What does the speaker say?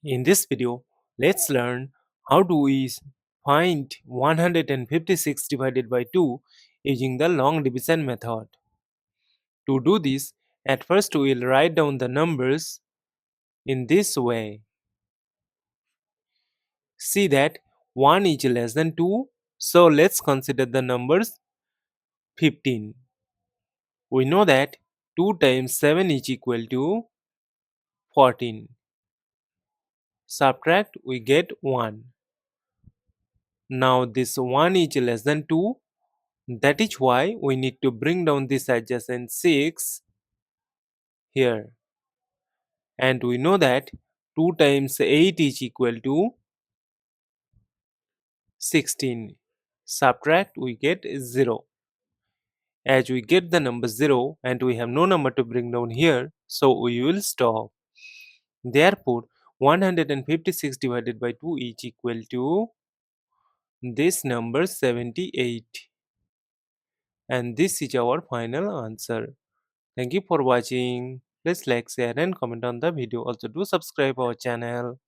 In this video, let's learn how do we find 156 divided by 2 using the long division method. To do this, at first we will write down the numbers in this way. See that 1 is less than 2, so let's consider the numbers 15. We know that 2 times 7 is equal to 14. Subtract, we get 1. Now this 1 is less than 2. That is why we need to bring down this adjacent 6 here. And we know that 2 times 8 is equal to 16. Subtract, we get 0. As we get the number 0 and we have no number to bring down here, so we will stop. Therefore, 156 divided by 2 is equal to this number 78. And this is our final answer. Thank you for watching. Please like, share and comment on the video. Also do subscribe our channel.